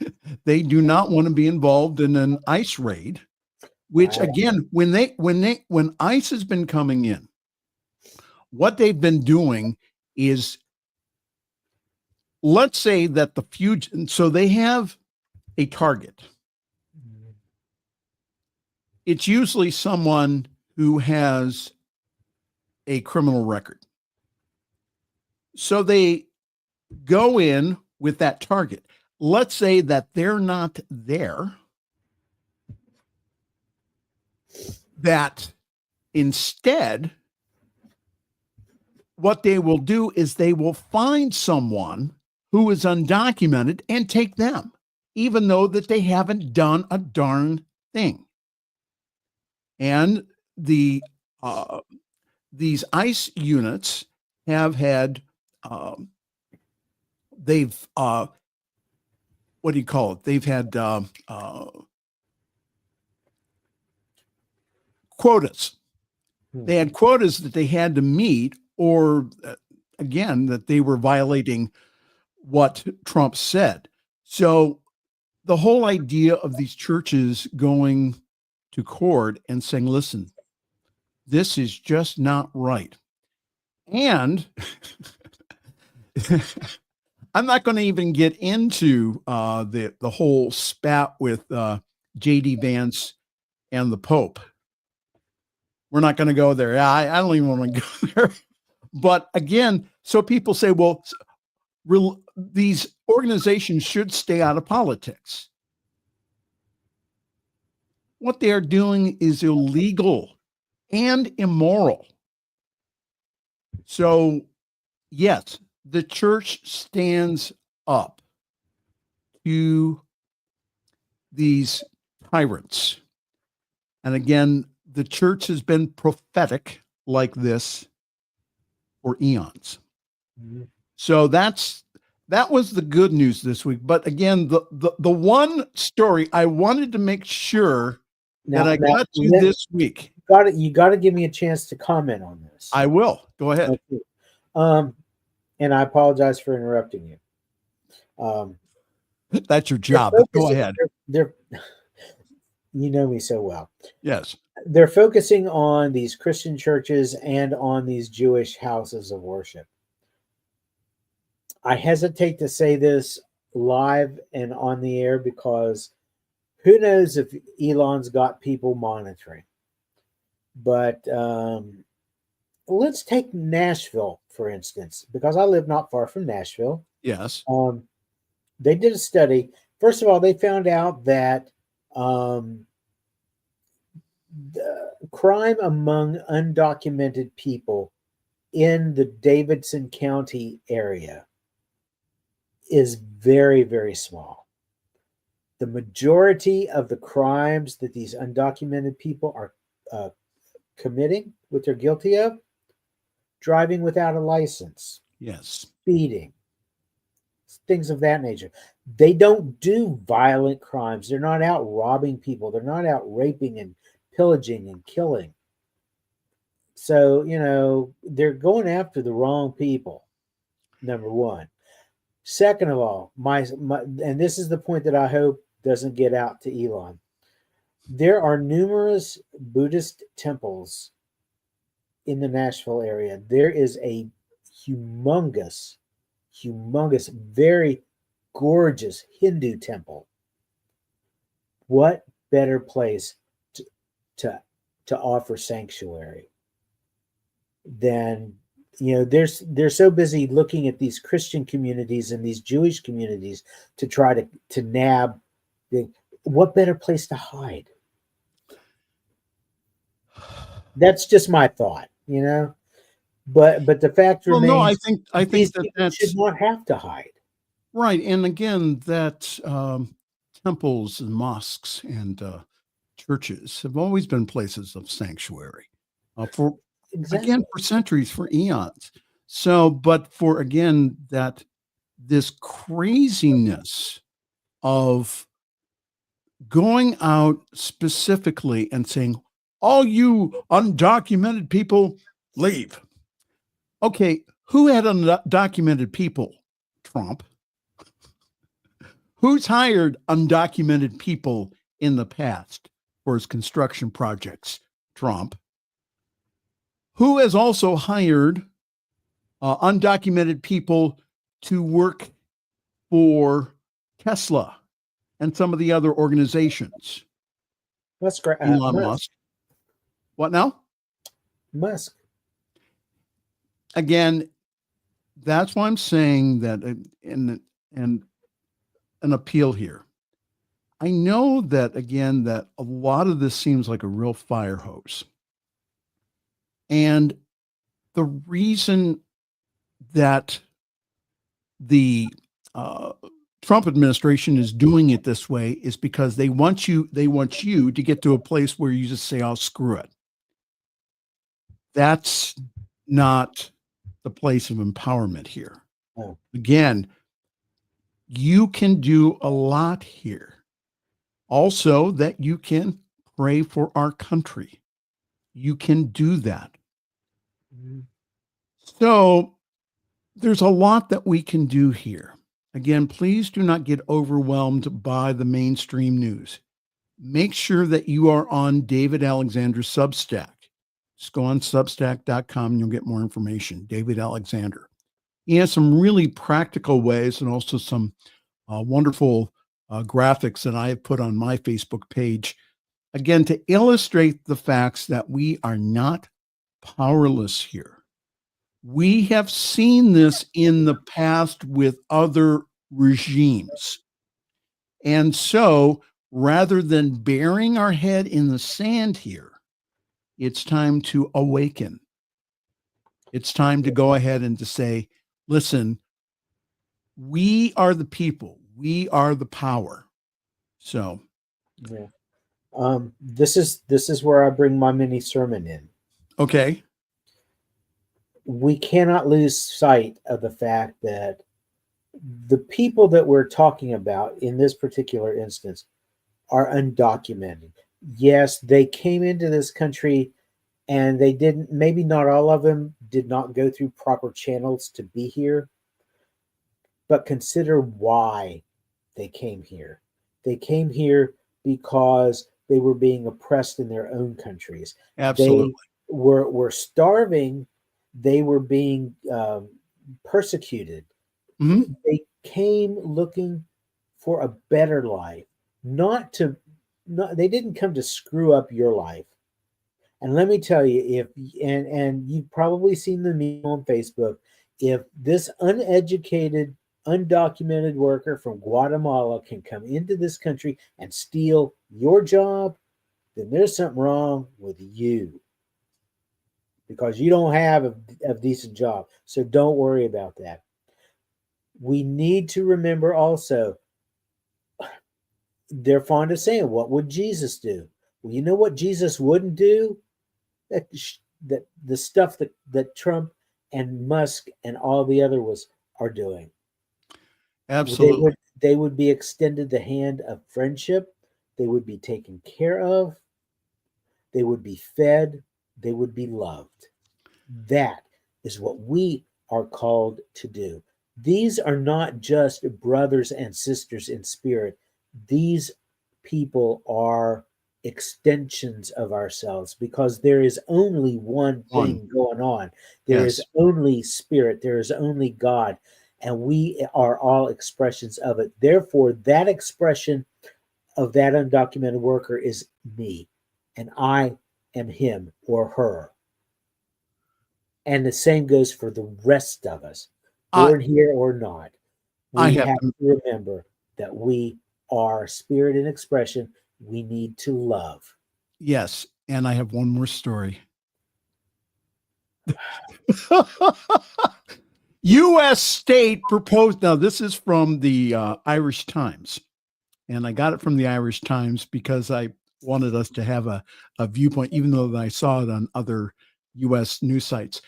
they do not want to be involved in an ICE raid, which again, when ICE has been coming in, what they've been doing is, let's say that the fugitive, so they have a target. It's usually someone who has a criminal record. So they go in with that target. Let's say that they're not there, that instead, what they will do is they will find someone who is undocumented and take them, even though that they haven't done a darn thing. And these ICE units have had, they've what do you call it? They've had quotas. They had quotas that they had to meet, or again, that they were violating what Trump said. So the whole idea of these churches going to court and saying, listen, this is just not right. And I'm not going to even get into the whole spat with J.D. Vance and the Pope. We're not going to go there. I don't even want to go there. But again, so people say, well, these organizations should stay out of politics. What they are doing is illegal and immoral. So, yes, the church stands up to these tyrants. And again, the church has been prophetic like this for eons. Mm-hmm. So that was the good news this week. But again, the one story I wanted to make sure that I got to this week. You got to give me a chance to comment on this. I will. Go ahead. Okay. And I apologize for interrupting you. That's your job. Go ahead. You know me so well. Yes. They're focusing on these Christian churches and on these Jewish houses of worship. I hesitate to say this live and on the air because who knows if Elon's got people monitoring. But let's take Nashville, for instance, because I live not far from Nashville. Yes. They did a study. First of all, they found out that the crime among undocumented people in the Davidson County area is very, very small. The majority of the crimes that these undocumented people are committing, what they're guilty of, driving without a license, Yes. speeding, things of that nature. They don't do violent crimes. They're not out robbing people. They're not out raping and pillaging and killing. So, they're going after the wrong people, number one. Second of all, and this is the point that I hope doesn't get out to Elon. There are numerous Buddhist temples in the Nashville area. There is a humongous, very gorgeous Hindu temple. What better place to offer sanctuary than, they're so busy looking at these Christian communities and these Jewish communities to try to nab what better place to hide? That's just my thought, But the fact remains. No, I think that should not have to hide. Right, and again, that temples and mosques and churches have always been places of sanctuary for centuries, for eons. So, but for again this craziness of going out specifically and saying, all you undocumented people, leave. Okay, who had undocumented people? Trump. Who's hired undocumented people in the past for his construction projects? Trump. Who has also hired undocumented people to work for Tesla and some of the other organizations? That's great. Elon Musk. What now? Musk. Again, that's why I'm saying that in an appeal here. I know that, again, that a lot of this seems like a real fire hose. And the reason that the Trump administration is doing it this way is because they want you to get to a place where you just say, "Oh, screw it." That's not the place of empowerment here. Oh. Again, you can do a lot here. Also, that you can pray for our country. You can do that. Mm-hmm. So there's a lot that we can do here. Again, please do not get overwhelmed by the mainstream news. Make sure that you are on David Alexander's Substack. Just go on substack.com and you'll get more information. David Alexander. He has some really practical ways and also some wonderful graphics that I have put on my Facebook page, again, to illustrate the facts that we are not powerless here. We have seen this in the past with other regimes. And so rather than burying our head in the sand here, it's time to awaken. It's time to go ahead and to say, listen, we are the people. We are the power. So, yeah. This is where I bring my mini sermon in. Okay. We cannot lose sight of the fact that the people that we're talking about in this particular instance are undocumented. Yes, they came into this country and they didn't, maybe not all of them did not go through proper channels to be here, but consider why they came here. They came here because they were being oppressed in their own countries. Absolutely. They were starving. They were being persecuted. Mm-hmm. They came looking for a better life, they didn't come to screw up your life. And let me tell you, and you've probably seen the meme on Facebook, if this uneducated, undocumented worker from Guatemala can come into this country and steal your job, then there's something wrong with you, because you don't have a decent job. So don't worry about that. We need to remember also, they're fond of saying, what would Jesus do? Well, you know what Jesus wouldn't do? That the stuff that Trump and Musk and all the other are doing. Absolutely. They would be extended the hand of friendship. They would be taken care of. They would be fed. They would be loved. That is what we are called to do. These are not just brothers and sisters in spirit. These people are extensions of ourselves, because there is only one thing going on. There is only spirit. There is only God, and we are all expressions of it. Therefore, that expression of that undocumented worker is me, and I am him or her. And the same goes for the rest of us, born here or not. We have to remember that we are spirit in expression. We need to love. Yes. And I have one more story. U.S. state proposed. Now, this is from the Irish Times. And I got it from the Irish Times because I wanted us to have a viewpoint, even though I saw it on other U.S. news sites.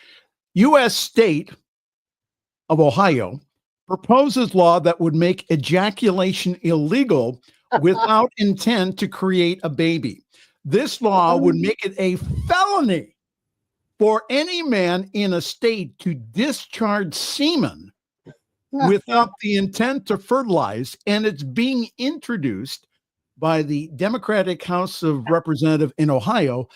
U.S. state of Ohio proposes law that would make ejaculation illegal without intent to create a baby. This law would make it a felony for any man in a state to discharge semen without the intent to fertilize, and it's being introduced by the Democratic House of Representatives in Ohio,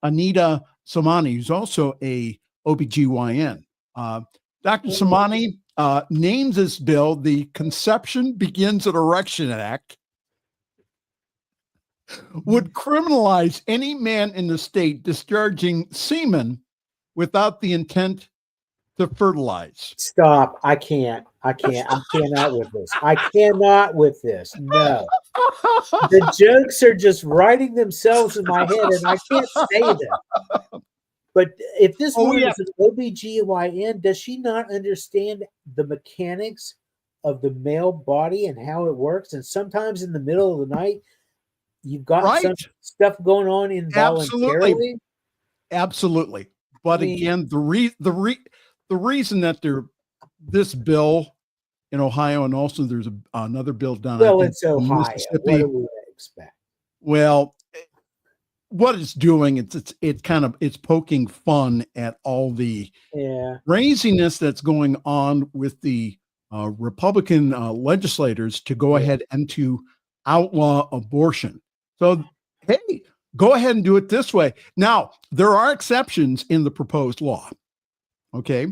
Anita Somani, who's also a OBGYN. Dr. Somani names this bill the Conception Begins at Erection Act, would criminalize any man in the state discharging semen without the intent to fertilize. Stop. I cannot with this. I cannot with this. No. The jokes are just writing themselves in my head, and I can't say them. But if this woman is an OBGYN, does she not understand the mechanics of the male body and how it works? And sometimes in the middle of the night, you've got some stuff going on involuntarily. Absolutely. But again, the reason that this bill in Ohio, and also there's another bill down it's Ohio. Mississippi. What do we expect? Well, what it's doing, it's poking fun at all the craziness that's going on with the Republican legislators to go ahead and to outlaw abortion. So, hey, go ahead and do it this way. Now, there are exceptions in the proposed law, okay,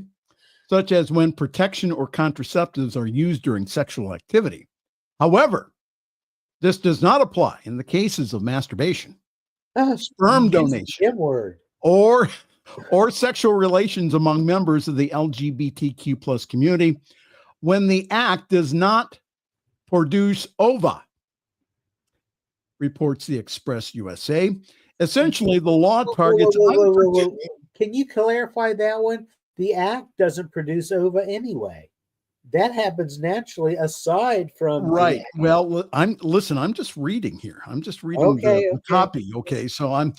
such as when protection or contraceptives are used during sexual activity. However, this does not apply in the cases of masturbation, sperm donation, or sexual relations among members of the LGBTQ plus community when the act does not produce ova, reports the Express USA. Essentially, the law targets... Can you clarify that one? The act doesn't produce ova anyway. That happens naturally aside from... Right. Well, I'm just reading here. I'm just reading the copy. Okay. So I'm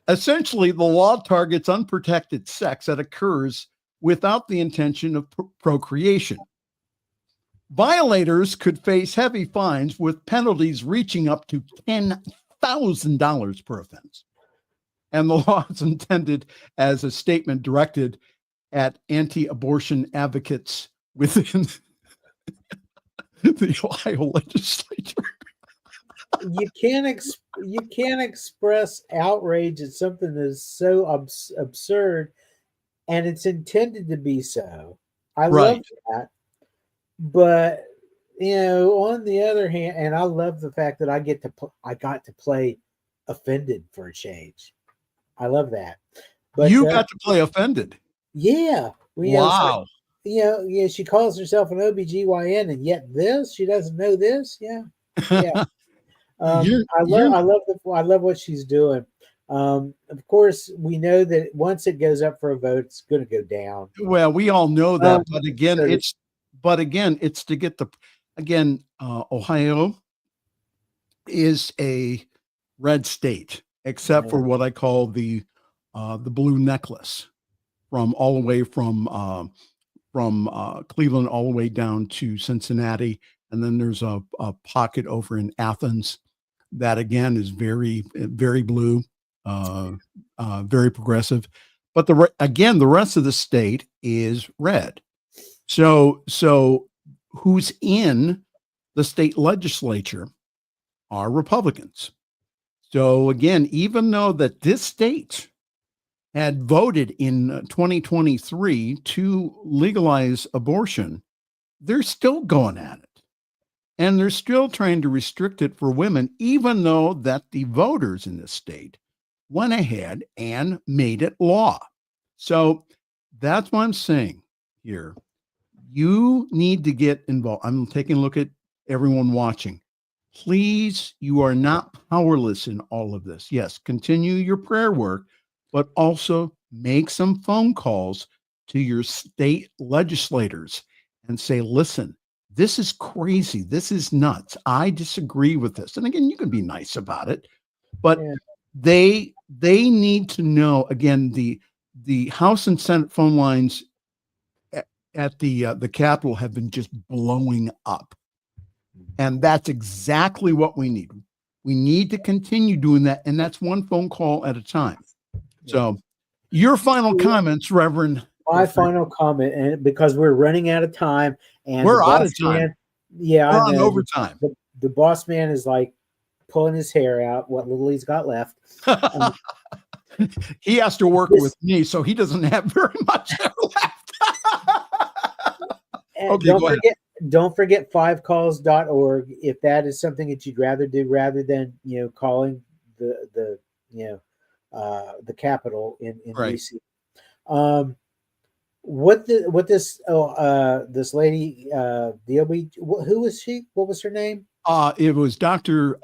essentially, the law targets unprotected sex that occurs without the intention of procreation. Violators could face heavy fines with penalties reaching up to $10,000 per offense. And the law is intended as a statement directed at anti-abortion advocates within the Ohio legislature. You can't express outrage at something that is so absurd, and it's intended to be so. I love that. But, on the other hand, and I love the fact that I got to play offended for a change. I love that. But you got to play offended. Yeah. Wow. Yeah, she calls herself an OBGYN, and yet she doesn't know this. Yeah. Yeah. I love what she's doing. Of course, we know that once it goes up for a vote, it's going to go down. Well, we all know that, but again, it's to get Ohio is a red state, except for what I call the blue necklace, from all the way from Cleveland all the way down to Cincinnati, and then there's a pocket over in Athens that again is very, very blue, very progressive. But the rest of the state is red. So who's in the state legislature are Republicans. So again, even though that this state had voted in 2023 to legalize abortion, they're still going at it. And they're still trying to restrict it for women, even though that the voters in this state went ahead and made it law. So that's what I'm saying here. You need to get involved. I'm taking a look at everyone watching. Please, you are not powerless in all of this. Yes, continue your prayer work, but also make some phone calls to your state legislators and say, listen, this is crazy. This is nuts. I disagree with this. And again, you can be nice about it, but they need to know, again, the House and Senate phone lines at the Capitol have been just blowing up. And that's exactly what we need. We need to continue doing that. And that's one phone call at a time. So your final comments, Reverend. My final comment, and because we're running out of time, and we're out of time. We're on overtime. The boss man is like pulling his hair out, what little he's got left. He has to work with me, so he doesn't have very much left. Okay, don't forget 5calls.org if that is something that you'd rather do rather than calling the Capitol in DC. This lady, who was she? What was her name? It was Dr.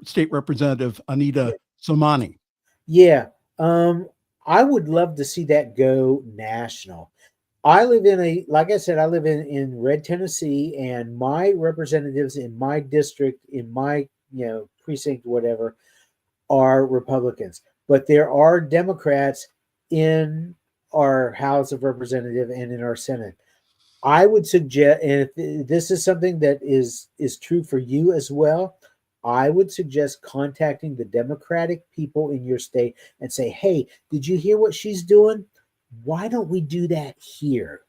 State Representative Anita Somani. Yeah. I would love to see that go national. I live in Red, Tennessee, and my representatives in my district, in my, precinct, whatever, are Republicans, but there are Democrats in our House of Representatives and in our Senate. I would suggest, and if this is something that is true for you as well, I would suggest contacting the Democratic people in your state and say, hey, did you hear what she's doing? Why don't we do that here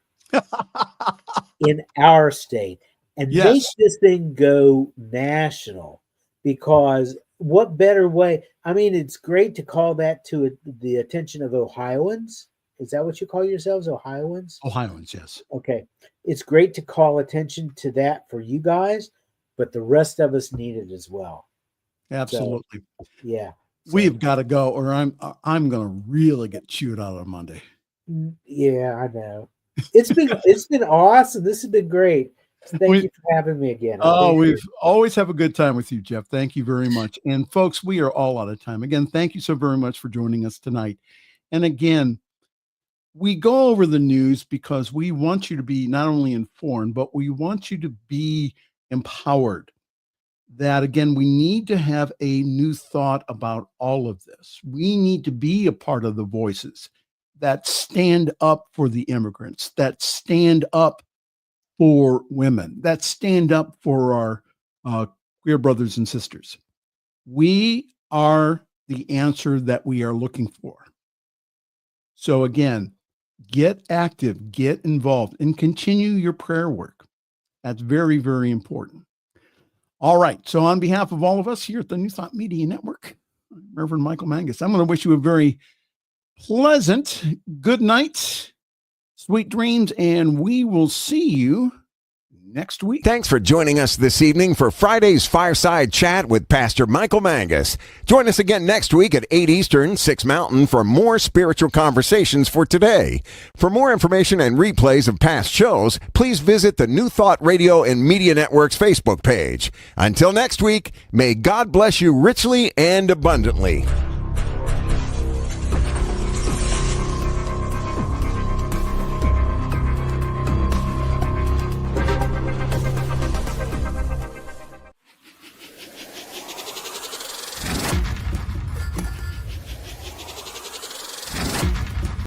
in our state and make this thing go national? Because what better way? I mean, it's great to call that to the attention of Ohioans. Is that what you call yourselves, Ohioans? Ohioans, yes. Okay. It's great to call attention to that for you guys, but the rest of us need it as well. Absolutely. So, yeah. We've got to go, or I'm going to really get chewed out on Monday. Yeah, I know. It's been awesome. This has been great. Thank you for having me again. We've always have a good time with you, Jeff. Thank you very much. And folks, we are all out of time. Again, thank you so very much for joining us tonight. And again, we go over the news because we want you to be not only informed, but we want you to be empowered. That again, we need to have a new thought about all of this. We need to be a part of the voices that stand up for the immigrants, that stand up for women, that stand up for our queer brothers and sisters. We are the answer that we are looking for. So again, get active, get involved, and continue your prayer work. That's very, very important. All right. So on behalf of all of us here at the New Thought Media Network, Reverend Michael Mangus, I'm going to wish you a very pleasant good night, sweet dreams, and we will see you next week. Thanks for joining us this evening for Friday's Fireside Chat with Pastor Michael Mangus. Join us again next week at 8 Eastern, 6 Mountain for more spiritual conversations for today. For more information and replays of past shows, please visit the New Thought Radio and Media Network's Facebook page. Until next week, may God bless you richly and abundantly.